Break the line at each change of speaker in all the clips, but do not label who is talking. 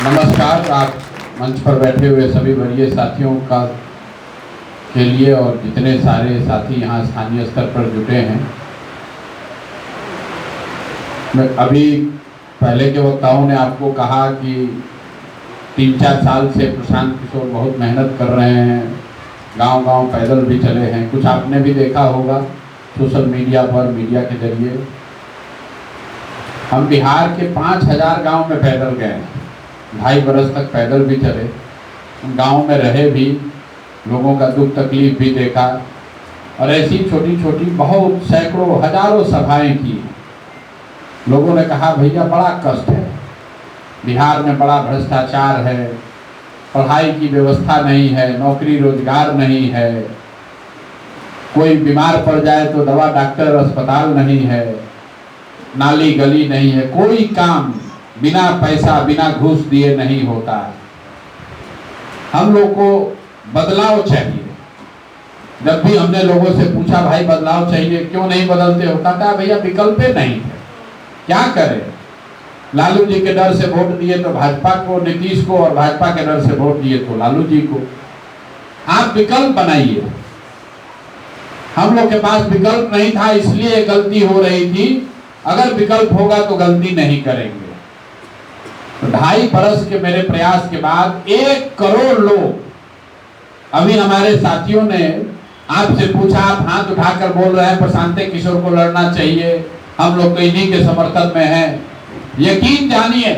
नमस्कार। आप मंच पर बैठे हुए सभी वरीय साथियों का के लिए और जितने सारे साथी यहाँ स्थानीय स्तर पर जुटे हैं, मैं अभी पहले के वक्ताओं ने आपको कहा कि 3-4 साल से प्रशांत किशोर बहुत मेहनत कर रहे हैं, गांव-गांव पैदल भी चले हैं। कुछ आपने भी देखा होगा सोशल मीडिया पर, मीडिया के जरिए। हम बिहार के 5000 गांव में पैदल गए हैं, 2.5 बरस तक पैदल भी चले, गांव में रहे भी, लोगों का दुख तकलीफ भी देखा और ऐसी छोटी छोटी बहुत सैकड़ों हजारों सभाएं की। लोगों ने कहा भैया बड़ा कष्ट है, बिहार में बड़ा भ्रष्टाचार है, पढ़ाई की व्यवस्था नहीं है, नौकरी रोजगार नहीं है, कोई बीमार पड़ जाए तो दवा डॉक्टर अस्पताल नहीं है, नाली गली नहीं है, कोई काम बिना पैसा बिना घूस दिए नहीं होता। हम लोग को बदलाव चाहिए। जब भी हमने लोगों से पूछा भाई बदलाव चाहिए, क्यों नहीं बदलते हो, कहता भैया विकल्प नहीं है, क्या करें। लालू जी के डर से वोट दिए तो भाजपा को, नीतीश को, और भाजपा के डर से वोट दिए तो लालू जी को। आप विकल्प बनाइए। हम लोग के पास विकल्प नहीं था, इसलिए गलती हो रही थी। अगर विकल्प होगा तो गलती नहीं करेंगे। तो 2.5 बरस के मेरे प्रयास के बाद 1 करोड़ लोग, अभी हमारे साथियों ने आपसे पूछा, आप हाथ उठाकर बोल रहे हैं प्रशांत किशोर को लड़ना चाहिए, हम लोग तो इन्हीं के समर्थन में हैं। यकीन जानिए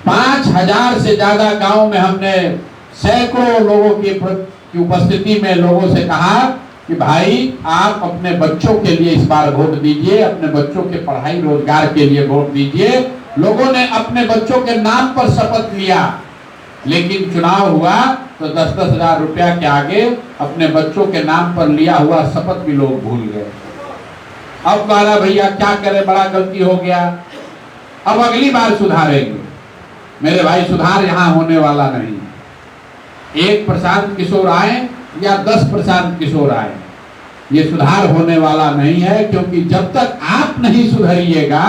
5000 से ज्यादा गांव में हमने सैकड़ों लोगों की उपस्थिति में लोगों से कहा कि भाई आप अपने बच्चों के लिए इस बार वोट दीजिए, अपने बच्चों के पढ़ाई रोजगार के लिए वोट दीजिए। लोगों ने अपने बच्चों के नाम पर शपथ लिया, लेकिन चुनाव हुआ तो 10-10 हजार रुपया के आगे अपने बच्चों के नाम पर लिया हुआ शपथ भी लोग भूल गए। अब कहा भैया क्या करें, बड़ा गलती हो गया, अब अगली बार सुधारेंगे। मेरे भाई सुधार यहाँ होने वाला नहीं। 1 प्रशांत किशोर आए या 10 प्रशांत किशोर आए, ये सुधार होने वाला नहीं है, क्योंकि जब तक आप नहीं सुधरिएगा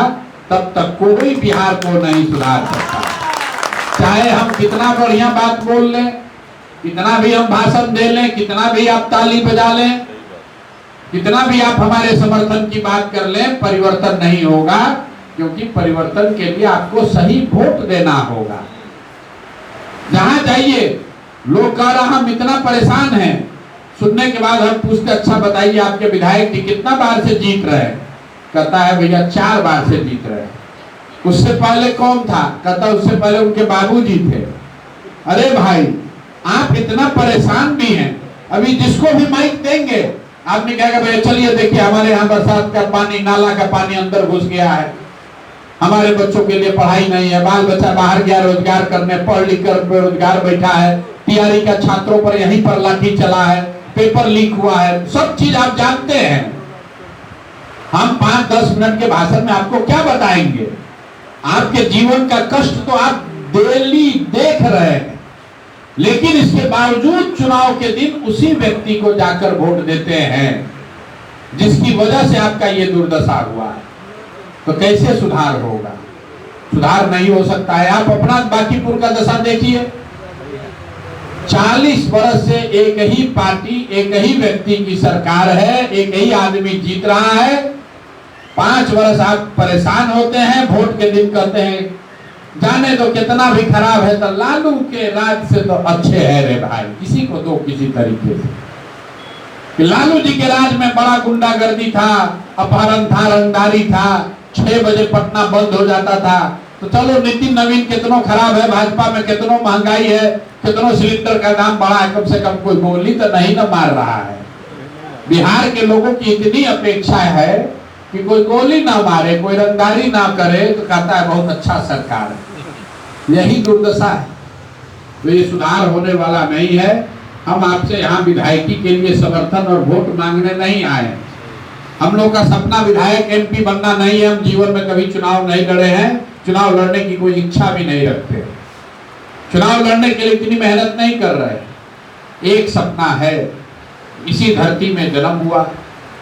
तब तक कोई बिहार को नहीं सुधार सकता। चाहे हम कितना बढ़िया बात बोल लें, कितना भी हम भाषण दे लें, कितना भी आप ताली बजा लें, कितना भी आप हमारे समर्थन की बात कर लें, परिवर्तन नहीं होगा। क्योंकि परिवर्तन के लिए आपको सही वोट देना होगा। जहां जाइए लोग कह रहा हम इतना परेशान हैं, सुनने के बाद हम पूछते अच्छा बताइए आपके विधायक जी कितना बार से जीत रहे हैं, कहता है भैया 4 बार से जीत रहे हैं। उससे पहले कौन था, कहता उससे पहले उनके बाबूजी थे। अरे भाई आप इतना परेशान भी हैं, अभी जिसको भी माइक देंगे आदमी कहेगा भैया चलिए देखिए हमारे यहाँ बरसात का पानी, नाला का पानी अंदर घुस गया है, हमारे बच्चों के लिए पढ़ाई नहीं है, बाल बच्चा बाहर गया रोजगार करने, पढ़ लिख कर बेरोजगार बैठा है, तैयारी का छात्रों पर यहीं पर लाठी चला है, पेपर लीक हुआ है, सब चीज आप जानते हैं। हम 5-10 मिनट के भाषण में आपको क्या बताएंगे। आपके जीवन का कष्ट तो आप डेली देख रहे हैं, लेकिन इसके बावजूद चुनाव के दिन उसी व्यक्ति को जाकर वोट देते हैं जिसकी वजह से आपका ये दुर्दशा हुआ है। तो कैसे सुधार होगा, सुधार नहीं हो सकता है। आप अपना बांकीपुर का दशा देखिए, 40 वर्ष से एक ही पार्टी, एक ही व्यक्ति की सरकार है, एक ही आदमी जीत रहा है। 5 वर्ष आप परेशान होते हैं, वोट के दिन कहते हैं जाने दो कितना भी खराब है, तो लालू के राज से तो अच्छे है रे भाई, किसी को दो किसी तरीके से। कि लालू जी के राज में बड़ा गुंडागर्दी था, अपहरण था, रंगदारी था, 6 बजे पटना बंद हो जाता था। तो चलो नितिन नवीन कितनों खराब है, भाजपा में कितनों महंगाई है, कितनों सिलेंडर का दाम बढ़ा है, कम से कम कोई गोली तो नहीं न मार रहा है। बिहार के लोगों की इतनी अपेक्षा है कि कोई गोली ना मारे, कोई रंगदारी ना करे, तो कहता है बहुत अच्छा सरकार है। यही दुर्दशा है। तो ये सुधार होने वाला नहीं है। हम आपसे यहाँ विधायकी के लिए समर्थन और वोट मांगने नहीं आए। हम लोग का सपना विधायक MP बनना नहीं है, हम जीवन में कभी चुनाव नहीं लड़े हैं, चुनाव लड़ने की कोई इच्छा भी नहीं रखते, चुनाव लड़ने के लिए इतनी मेहनत नहीं कर रहे। एक सपना है, इसी धरती में जन्म हुआ,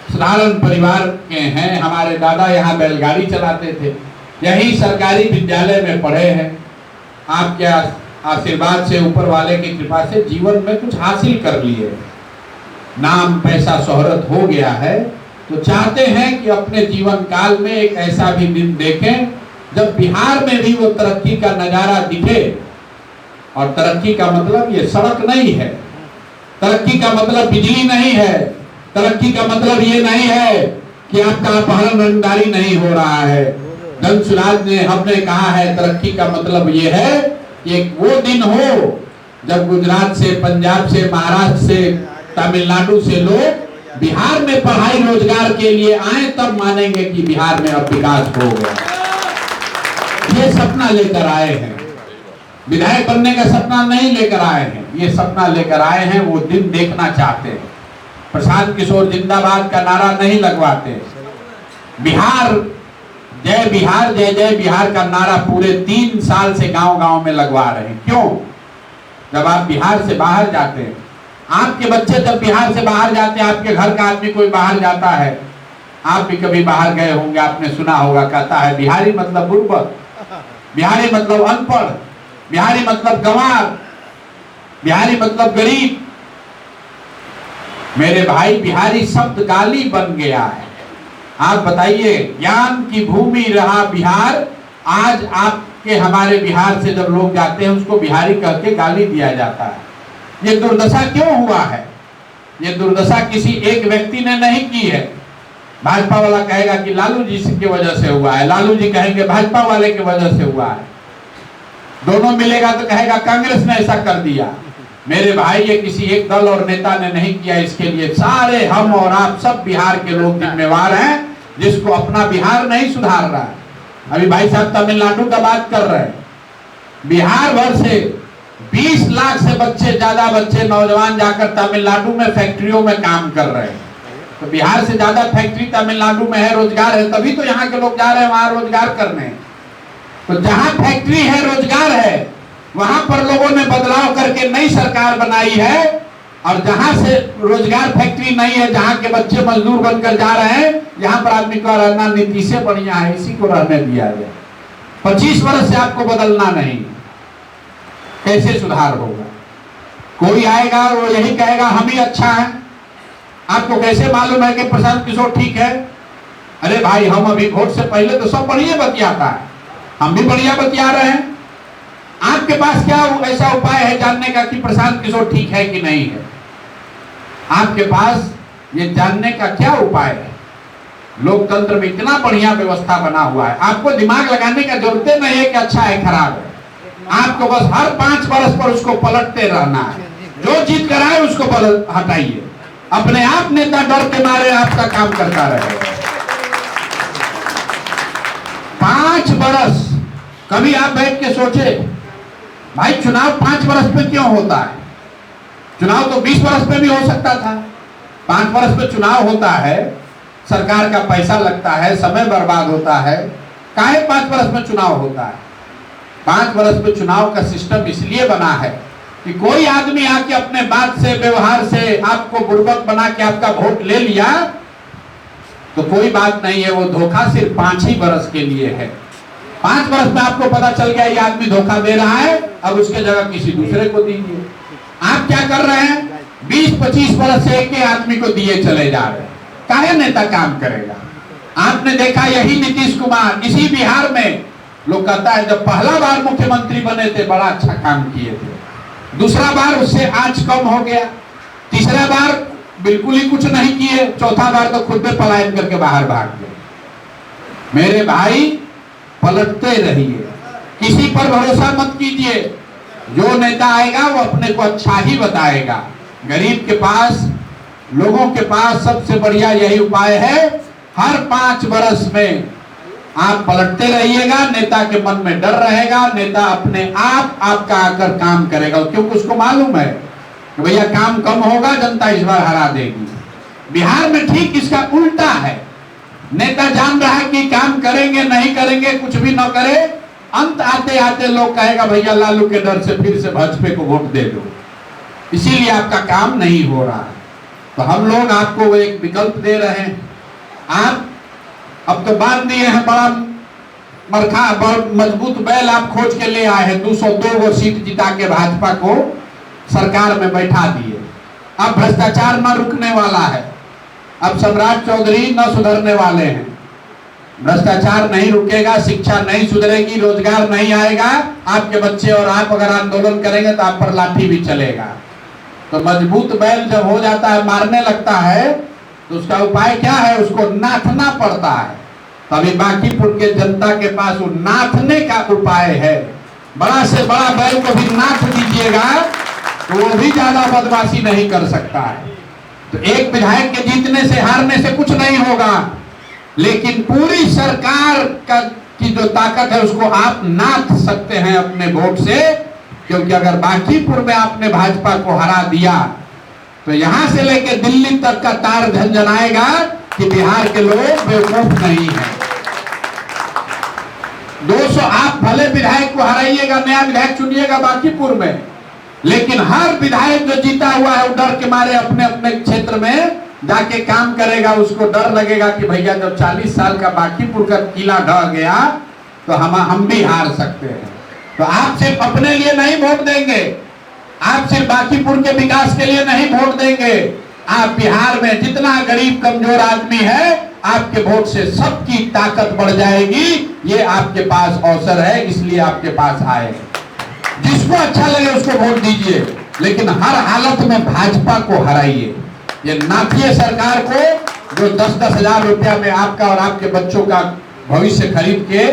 साधारण परिवार के हैं, हमारे दादा यहाँ बैलगाड़ी चलाते थे, यही सरकारी विद्यालय में पढ़े हैं, आपके आशीर्वाद से, ऊपर वाले की कृपा से जीवन में कुछ हासिल कर लिए, नाम पैसा शोहरत हो गया है, तो चाहते हैं कि अपने जीवन काल में एक ऐसा भी दिन देखें जब बिहार में भी वो तरक्की का नजारा दिखे। और तरक्की का मतलब ये सड़क नहीं है, तरक्की का मतलब बिजली नहीं है, तरक्की का मतलब ये नहीं है कि आपका अपहरण रंगदारी नहीं हो रहा है। धनसुराज ने हमने कहा है तरक्की का मतलब ये है कि एक वो दिन हो जब गुजरात से, पंजाब से, महाराष्ट्र से, तमिलनाडु से लोग बिहार में पढ़ाई रोजगार के लिए आए, तब मानेंगे कि बिहार में अब विकास हो गया। ये सपना लेकर आए हैं, विधायक बनने का सपना नहीं लेकर आए हैं, ये सपना लेकर आए हैं, वो दिन देखना चाहते हैं। प्रशांत किशोर जिंदाबाद का नारा नहीं लगवाते, बिहार जय बिहार, जय जय बिहार का नारा पूरे 3 साल से गांव-गांव में लगवा रहे हैं। क्यों? जब आप बिहार से बाहर जाते हैं, आपके बच्चे जब बिहार से बाहर जाते हैं, आपके घर का आदमी कोई बाहर जाता है, आप भी कभी बाहर गए होंगे, आपने सुना होगा, कहता है बिहारी मतलब बुर्बक, बिहारी मतलब अनपढ़, बिहारी मतलब गंवार, बिहारी मतलब गरीब। मेरे भाई, बिहारी शब्द गाली बन गया है। आप बताइए, ज्ञान की भूमि रहा बिहार, आज आपके हमारे बिहार से जब लोग जाते हैं उसको बिहारी कह के गाली दिया जाता है। ये दुर्दशा क्यों हुआ है? ये दुर्दशा किसी एक व्यक्ति ने नहीं की है। भाजपा वाला कहेगा कि लालू जी की वजह से हुआ है, लालू जी कहेंगे भाजपा वाले की वजह से हुआ है, दोनों मिलेगा तो कहेगा कांग्रेस ने ऐसा कर दिया। मेरे भाई, ये किसी एक दल और नेता ने नहीं किया, इसके लिए सारे हम और आप सब बिहार के लोग जिम्मेवार हैं, जिसको अपना बिहार नहीं सुधार रहा है। अभी भाई साहब तमिलनाडु का बात कर रहे हैं, बिहार भर से 20 लाख से बच्चे, ज्यादा बच्चे, नौजवान जाकर तमिलनाडु में फैक्ट्रियों में काम कर रहे हैं। तो बिहार से ज्यादा फैक्ट्री तमिलनाडु में है, रोजगार है, तभी तो यहाँ के लोग जा रहे हैं वहां रोजगार करने। तो जहां फैक्ट्री है, रोजगार है, वहां पर लोगों ने बदलाव करके नई सरकार बनाई है। और जहां से रोजगार फैक्ट्री नहीं है, जहां के बच्चे मजदूर बनकर जा रहे हैं, यहाँ पर आदमी का रहना नीतीश से बढ़िया है, इसी को रहने दिया गया। 25 वर्ष से आपको बदलना नहीं, कैसे सुधार होगा? कोई आएगा वो यही कहेगा हम ही अच्छा है। आपको कैसे मालूम है कि प्रशांत किशोर ठीक है? अरे भाई, हम अभी वोट से पहले तो सब बढ़िया बतियाता है, हम भी बढ़िया बतिया रहे हैं। आपके पास क्या ऐसा उपाय है जानने का कि प्रशांत किशोर ठीक है कि नहीं है? आपके पास ये जानने का क्या उपाय है? लोकतंत्र में इतना बढ़िया व्यवस्था बना हुआ है, आपको दिमाग लगाने का जरूरत नहीं है कि अच्छा है खराब है। आपको बस हर 5 वर्ष पर उसको पलटते रहना है, जो जीत कर आए उसको हटाइए। अपने आप नेता डर के मारे आपका काम करता रहेगा। 5 वर्ष कभी आप बैठ के सोचे भाई, चुनाव 5 वर्ष पे क्यों होता है? चुनाव तो 20 वर्ष पे भी हो सकता था। 5 वर्ष पे चुनाव होता है, सरकार का पैसा लगता है, समय बर्बाद होता है, काहे 5 वर्ष में चुनाव होता है? 5 वर्ष में चुनाव का सिस्टम इसलिए बना है कि कोई आदमी आके अपने बात से, व्यवहार से आपको बुर्बक बना के आपका वोट ले लिया तो कोई बात नहीं है, वो धोखा सिर्फ 5 ही वर्ष के लिए है। 5 वर्ष में आपको पता चल गया ये आदमी धोखा दे रहा है, अब उसके जगह किसी दूसरे को दीजिए। आप क्या कर रहे हैं? 20-25 वर्ष से एक ही आदमी को दिए चले जा रहे हैं। काहे नेता काम करेगा? आपने देखा यही नीतीश कुमार इसी बिहार में, लोग कहता है जब पहला बार मुख्यमंत्री बने थे बड़ा अच्छा काम किए थे, दूसरा बार उससे आज कम हो गया, तीसरा बार बिल्कुल ही कुछ नहीं किए, चौथा बार तो खुद में पलायन करके बाहर भाग गए। मेरे भाई, पलटते रहिए, किसी पर भरोसा मत कीजिए। जो नेता आएगा वो अपने को अच्छा ही बताएगा। गरीब के पास, लोगों के पास सबसे बढ़िया यही उपाय है, हर 5 वर्ष में आप पलटते रहिएगा, नेता के मन में डर रहेगा, नेता अपने आप आपका आकर काम करेगा, क्योंकि उसको मालूम है कि भैया काम कम होगा, जनता इस बार हरा देगी। बिहार में ठीक इसका उल्टा है, नेता जान रहा है कि काम करेंगे नहीं करेंगे, कुछ भी न करे, अंत आते आते लोग कहेगा भैया लालू के डर से फिर से भाजपा को वोट दे दो, इसीलिए आपका काम नहीं हो रहा है। तो हम लोग आपको एक विकल्प दे रहे हैं। आप अब तो बांध दिए हैं बड़ा बहुत मजबूत बैल आप खोज के ले आए हैं, 202 सीट जिता के भाजपा को सरकार में बैठा दिए। अब भ्रष्टाचार न रुकने वाला है, अब सम्राट चौधरी न सुधरने वाले हैं। भ्रष्टाचार नहीं रुकेगा, शिक्षा नहीं सुधरेगी, रोजगार नहीं आएगा। आपके बच्चे और आप अगर आंदोलन करेंगे तो आप पर लाठी भी चलेगा। तो मजबूत बैल जब हो जाता है, मारने लगता है, तो उसका उपाय क्या है? उसको नाथना पड़ता है। तभी बांकीपुर के जनता के पास वो नाथने का उपाय है। बड़ा से बड़ा बैल को भी नाथ दीजिएगा तो वो भी ज्यादा बदमाशी नहीं कर सकता है। तो एक विधायक के जीतने से हारने से कुछ नहीं होगा, लेकिन पूरी सरकार की जो ताकत है उसको आप नाथ सकते हैं अपने वोट से। क्योंकि अगर बांकीपुर में आपने भाजपा को हरा दिया तो यहां से लेकर दिल्ली तक का तार झंझनाएगा कि बिहार के लोग बेवकूफ नहीं है। 200 आप भले विधायक को हराइएगा, नया विधायक चुनिएगा बांकीपुर में, लेकिन हर विधायक जो जीता हुआ है वो डर के मारे अपने अपने क्षेत्र में जाके काम करेगा। उसको डर लगेगा कि भैया जब 40 साल का बांकीपुर का किला ढह गया तो हम भी हार सकते हैं। तो आप सिर्फ अपने लिए नहीं वोट देंगे, आप सिर्फ बांकीपुर के विकास के लिए नहीं वोट देंगे, आप बिहार में जितना गरीब कमजोर आदमी है आपके वोट से सबकी ताकत बढ़ जाएगी। ये आपके पास अवसर है, इसलिए आपके पास आए। जिसको अच्छा लगे उसको वोट दीजिए, लेकिन हर हालत में भाजपा को हराइए। ये नाथिए सरकार को जो 10-10 हजार रुपया में आपका और आपके बच्चों का भविष्य खरीद के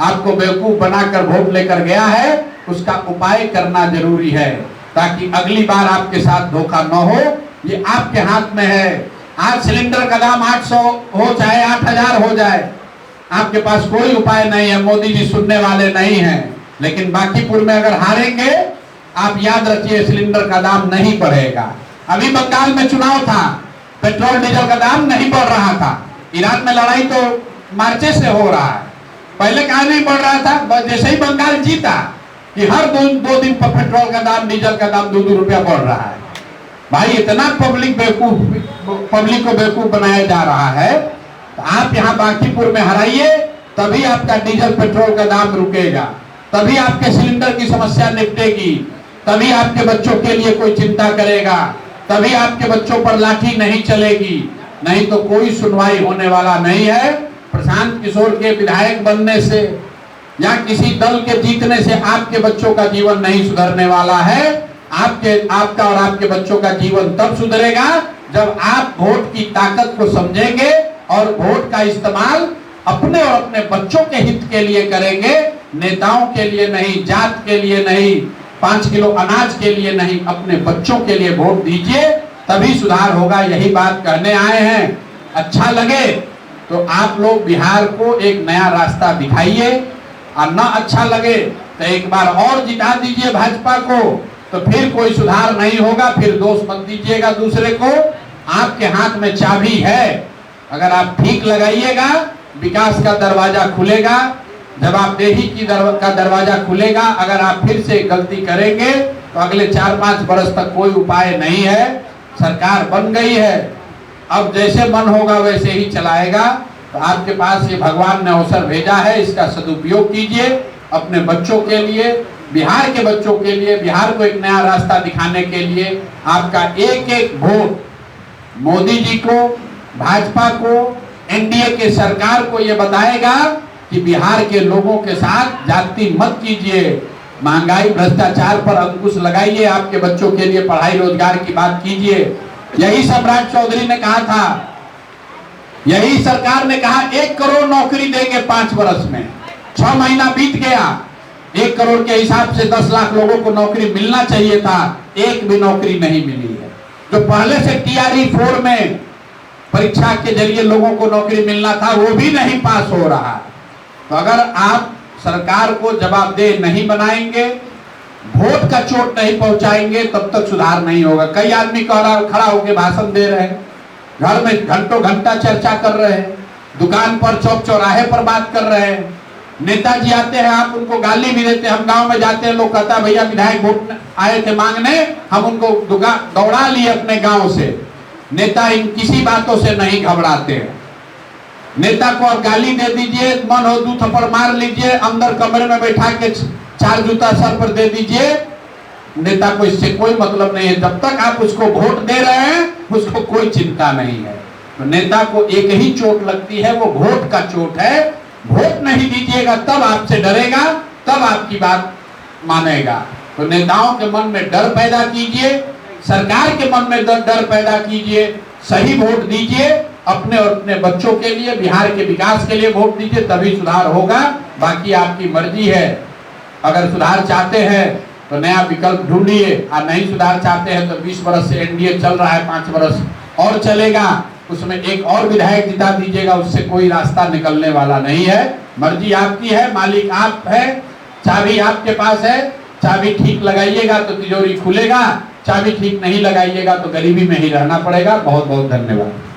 आपको बेवकूफ बनाकर वोट लेकर गया है, उसका उपाय करना जरूरी है ताकि अगली बार आपके साथ धोखा न हो। ये आपके हाथ में है। आज सिलेंडर का दाम 800 हो चाहे 8000 हो जाए, आपके पास कोई उपाय नहीं है। मोदी जी सुनने वाले नहीं हैं। लेकिन बांकीपुर में अगर हारेंगे, आप याद रखिए सिलेंडर का दाम नहीं बढ़ेगा। अभी बंगाल में चुनाव था, पेट्रोल डीजल का दाम नहीं बढ़ रहा था। ईरान में लड़ाई तो मार्चे से हो रहा है, पहले कहा नहीं बढ़ रहा था। जैसे ही बंगाल जीता कि हर 2 दिन पर पेट्रोल का दाम, डीजल का दाम 2-2 रुपया बढ़ रहा है। भाई इतना पब्लिक को बेवकूफ बनाया जा रहा है। तो आप यहाँ बांकीपुर में हराइए, तभी आपका डीजल पेट्रोल का दाम रुकेगा, तभी आपके सिलेंडर की समस्या निपटेगी, तभी आपके बच्चों के लिए कोई चिंता करेगा, तभी आपके बच्चों पर लाठी नहीं चलेगी। नहीं तो कोई सुनवाई होने वाला नहीं है। प्रशांत किशोर के विधायक बनने से या किसी दल के जीतने से आपके बच्चों का जीवन नहीं सुधरने वाला है। आपका और आपके बच्चों का जीवन तब सुधरेगा जब आप वोट की ताकत को समझेंगे और वोट का इस्तेमाल अपने और अपने बच्चों के हित के लिए करेंगे, नेताओं के लिए नहीं, जात के लिए नहीं, 5 किलो अनाज के लिए नहीं, अपने बच्चों के लिए वोट दीजिए, तभी सुधार होगा। यही बात कहने आए हैं। अच्छा लगे तो आप लोग बिहार को एक नया रास्ता दिखाइए, और ना अच्छा लगे तो एक बार और जिता दीजिए भाजपा को, तो फिर कोई सुधार नहीं होगा। फिर दोष मत दीजिएगा दूसरे को। आपके हाथ में चाबी है, अगर आप ठीक लगाइएगा विकास का दरवाजा खुलेगा, जवाबदेही का दरवाजा खुलेगा। अगर आप फिर से गलती करेंगे तो अगले 4-5 वर्ष तक कोई उपाय नहीं है। सरकार बन गई है, अब जैसे मन होगा वैसे ही चलाएगा। तो आपके पास ये भगवान ने अवसर भेजा है, इसका सदुपयोग कीजिए अपने बच्चों के लिए, बिहार के बच्चों के लिए, बिहार को एक नया रास्ता दिखाने के लिए। आपका एक-एक वोट मोदी जी को, भाजपा को, एनडीए के सरकार को ये बताएगा कि बिहार के लोगों के साथ जाति मत कीजिए, महंगाई भ्रष्टाचार पर अंकुश लगाइए, आपके बच्चों के लिए पढ़ाई रोजगार की बात कीजिए। यही सम्राट चौधरी ने कहा था, यही सरकार ने कहा 1 करोड़ नौकरी देंगे 5 वर्ष में। 6 महीना बीत गया, 1 करोड़ के हिसाब से 10 लाख लोगों को नौकरी मिलना चाहिए था, एक भी नौकरी नहीं मिली है। जो पहले से TRE 4 में परीक्षा के जरिए लोगों को नौकरी मिलना था वो भी नहीं पास हो रहा। तो अगर आप सरकार को जवाबदेह नहीं बनाएंगे, वोट का चोट नहीं पहुंचाएंगे, तब तक सुधार नहीं होगा। कई आदमी खड़ा होकर भाषण दे रहे हैं, घर में घंटों घंटा चर्चा कर रहे हैं, दुकान पर चौक चौराहे पर बात कर रहे हैं। नेताजी आते हैं, आप उनको गाली भी देते हैं। हम गांव में जाते हैं, लोग कहता है भैया विधायक वोट आए थे मांगने, हम उनको दौड़ा लिए अपने गांव से। नेता इन किसी बातों से नहीं घबराते हैं। नेता को आप गाली दे दीजिए, मन हो 2 थप्पड़ मार लीजिए, अंदर कमरे में बैठा के 4 जूता सर पर दे दीजिए, नेता को इससे कोई मतलब नहीं है। जब तक आप उसको वोट दे रहे हैं उसको कोई चिंता नहीं है। तो नेता को एक ही चोट लगती है, वो वोट का चोट है। वोट नहीं दीजिएगा तब आपसे डरेगा, तब आपकी बात मानेगा। तो नेताओं के मन में डर पैदा कीजिए, सरकार के मन में डर पैदा कीजिए, सही वोट दीजिए, अपने और अपने बच्चों के लिए, बिहार के विकास के लिए वोट दीजिए, तभी सुधार होगा। बाकी आपकी मर्जी है। अगर सुधार चाहते हैं तो नया विकल्प ढूंढिए, और नहीं सुधार चाहते हैं तो 20 वर्ष से एनडीए चल रहा है, 5 वर्ष और चलेगा, उसमें एक और विधायक जिता दीजिएगा, उससे कोई रास्ता निकलने वाला नहीं है। मर्जी आपकी है, मालिक आप है, चाबी आपके पास है। चाबी ठीक लगाइएगा तो तिजोरी खुलेगा, चाबी ठीक नहीं लगाइएगा तो गरीबी में ही रहना पड़ेगा। बहुत बहुत धन्यवाद।